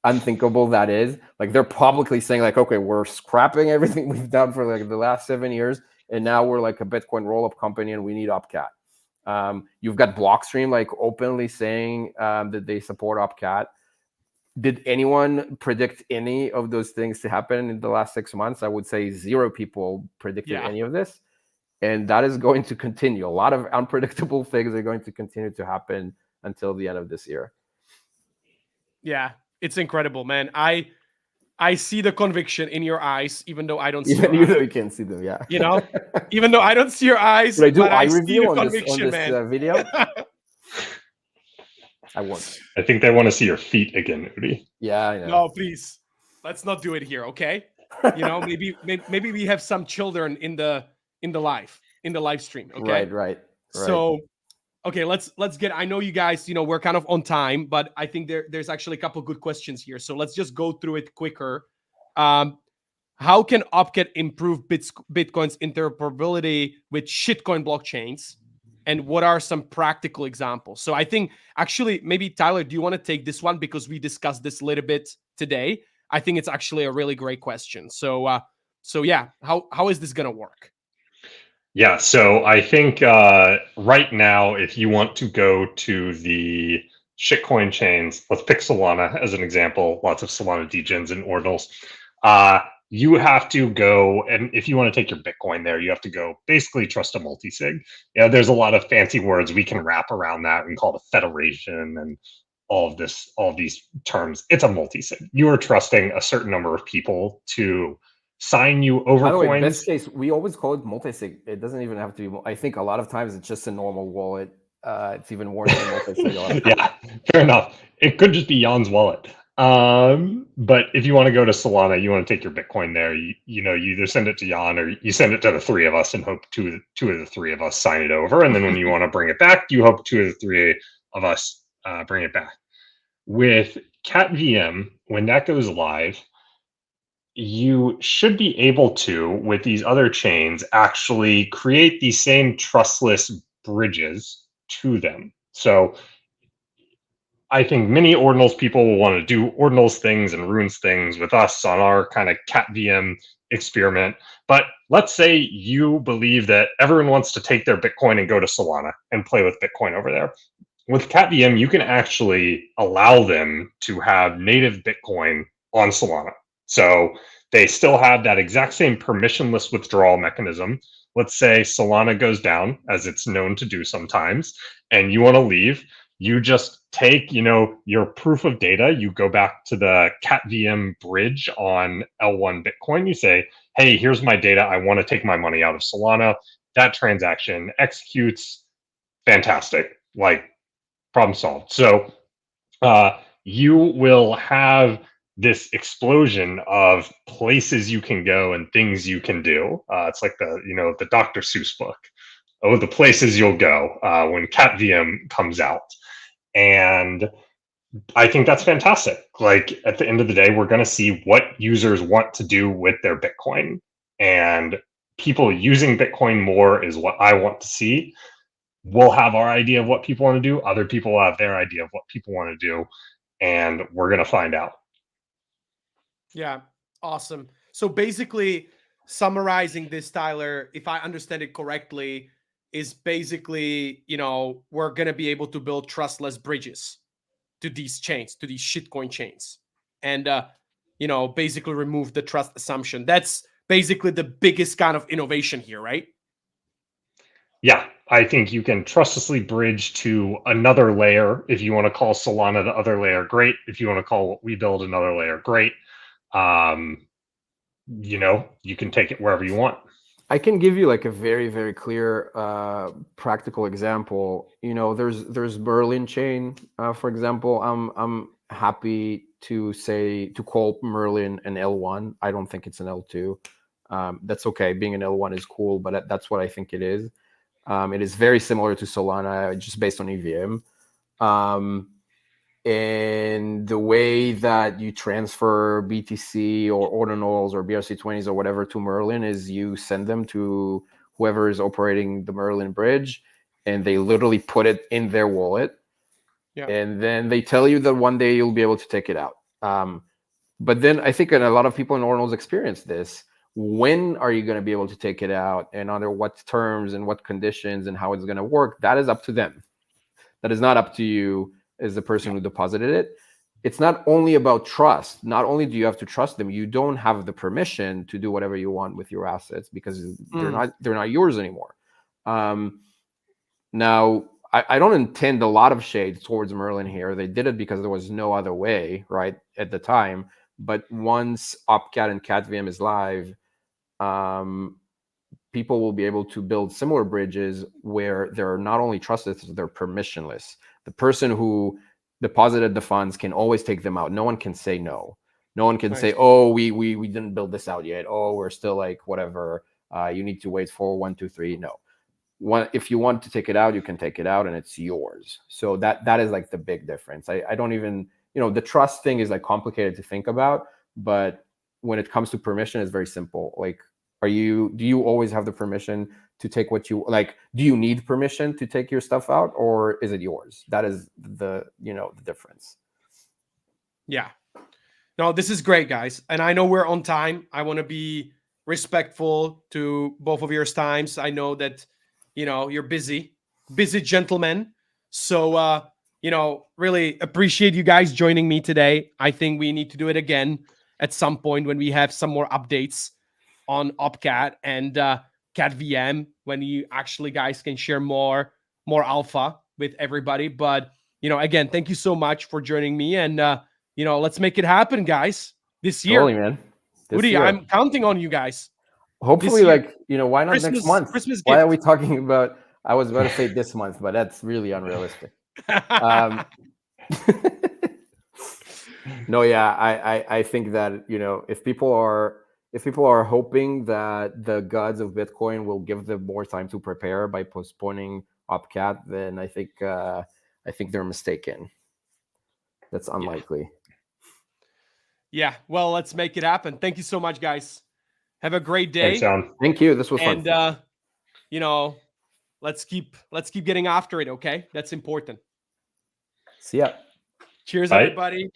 unthinkable that is? Like, they're publicly saying like, okay, we're scrapping everything we've done for like the last 7 years, and now we're like a Bitcoin rollup company and we need Opcat. You've got Blockstream like openly saying that they support Opcat. Did anyone predict any of those things to happen in the last 6 months? I would say 0 people predicted any of this. And that is going to continue. A lot of unpredictable things are going to continue to happen until the end of this year. Yeah, it's incredible, man. I see the conviction in your eyes, even though I don't see your eyes. Though you can't see them, yeah. You know, even though I don't see your eyes, but I see review the on conviction, this video. I won't. I think they want to see your feet again, Udi. Yeah, I know. No, please, let's not do it here, okay? You know, maybe we have some children in the live stream, okay? Right. So, okay, let's get. I know you guys, you know, we're kind of on time, but I think there's actually a couple good questions here. So let's just go through it quicker. How can Opcat improve Bitcoin's interoperability with shitcoin blockchains? And what are some practical examples? So I think actually maybe Tyler, do you want to take this one because we discussed this a little bit today? I think it's actually a really great question. So yeah, how is this going to work? Yeah, so I think right now, if you want to go to the shitcoin chains, let's pick Solana as an example. Lots of Solana degens and ordinals. You have to go, and if you want to take your Bitcoin there, you have to go basically trust a multisig. Yeah, there's a lot of fancy words we can wrap around that and call it a federation and all of these terms. It's a multisig. You are trusting a certain number of people to sign you over By the way, coins. in this case, we always call it multisig. It doesn't even have to be. I think a lot of times it's just a normal wallet. It's even worse than multisig. Yeah, fair enough. It could just be Jan's wallet. But if you want to go to Solana, you want to take your Bitcoin there, you either send it to Jan or you send it to the 3 of us and hope two of the 3 of us sign it over. And then when you want to bring it back, you hope 2 of the 3 of us bring it back. With CatVM, when that goes live, you should be able to, with these other chains, actually create these same trustless bridges to them. So I think many ordinals people will want to do ordinals things and runes things with us on our kind of CatVM experiment. But let's say you believe that everyone wants to take their Bitcoin and go to Solana and play with Bitcoin over there. With CatVM, you can actually allow them to have native Bitcoin on Solana. So they still have that exact same permissionless withdrawal mechanism. Let's say Solana goes down, as it's known to do sometimes, and you want to leave. You just take, your proof of data. You go back to the CatVM bridge on L1 Bitcoin. You say, hey, here's my data. I want to take my money out of Solana. That transaction executes. Fantastic. Like, problem solved. So you will have this explosion of places you can go and things you can do. It's like the Dr. Seuss book. Oh, the places you'll go when CatVM comes out. And I think that's fantastic. Like, at the end of the day, we're going to see what users want to do with their Bitcoin. And people using Bitcoin more is what I want to see. We'll have our idea of what people want to do. Other people will have their idea of what people want to do. And we're going to find out. Yeah, awesome. So basically, summarizing this, Tyler, if I understand it correctly, is basically, we're going to be able to build trustless bridges to these chains, to these shitcoin chains. And, basically remove the trust assumption. That's basically the biggest kind of innovation here, right? Yeah, I think you can trustlessly bridge to another layer. If you want to call Solana the other layer, great. If you want to call what we build another layer, great. You can take it wherever you want. I can give you like a very, very clear practical example. There's Merlin chain, for example. I'm happy to call Merlin an L1. I don't think it's an L2. That's okay. Being an L1 is cool, but that's what I think it is. It is very similar to Solana, just based on EVM. And the way that you transfer BTC or ordinals or BRC20s or whatever to Merlin is you send them to whoever is operating the Merlin bridge, and they literally put it in their wallet. Yeah. And then they tell you that one day you'll be able to take it out. But then I think a lot of people in ordinals experience this. When are you going to be able to take it out, and under what terms and what conditions and how it's going to work? That is up to them. That is not up to you as the person who deposited it. It's not only about trust. Not only do you have to trust them, you don't have the permission to do whatever you want with your assets because they're not yours anymore. Now, I don't intend a lot of shade towards Merlin here. They did it because there was no other way, right, at the time. But once OpCat and CatVM is live, people will be able to build similar bridges where they're not only trusted, they're permissionless. The person who deposited the funds can always take them out. No one can say no. No one can say, oh, we didn't build this out yet. Oh, we're still like whatever. You need to wait for 1, 2, 3. No. If you want to take it out, you can take it out and it's yours. So that is like the big difference. I don't even, the trust thing is like complicated to think about, but when it comes to permission, it's very simple. Like, do you always have the permission to take what you like? Do you need permission to take your stuff out, or is it yours? That is the difference. Yeah. No, this is great, guys. And I know we're on time. I want to be respectful to both of your times. I know that, you're busy gentlemen. So, really appreciate you guys joining me today. I think we need to do it again at some point when we have some more updates on OpCat and CatVM, when you actually guys can share more alpha with everybody. But, again, thank you so much for joining me. And, let's make it happen, guys, this year. Totally, man. Udi, I'm counting on you guys. Hopefully, why not next month? Christmas why gift. are we talking about, I was about to say this month, but that's really unrealistic. No, yeah, I think that, if people are hoping that the gods of Bitcoin will give them more time to prepare by postponing OpCat, then I think they're mistaken. That's unlikely. Yeah, well, let's make it happen. Thank you so much, guys. Have a great day. Thanks, John. Thank you. This was fun. And let's keep getting after it, okay? That's important. See ya. Cheers, Bye. everybody.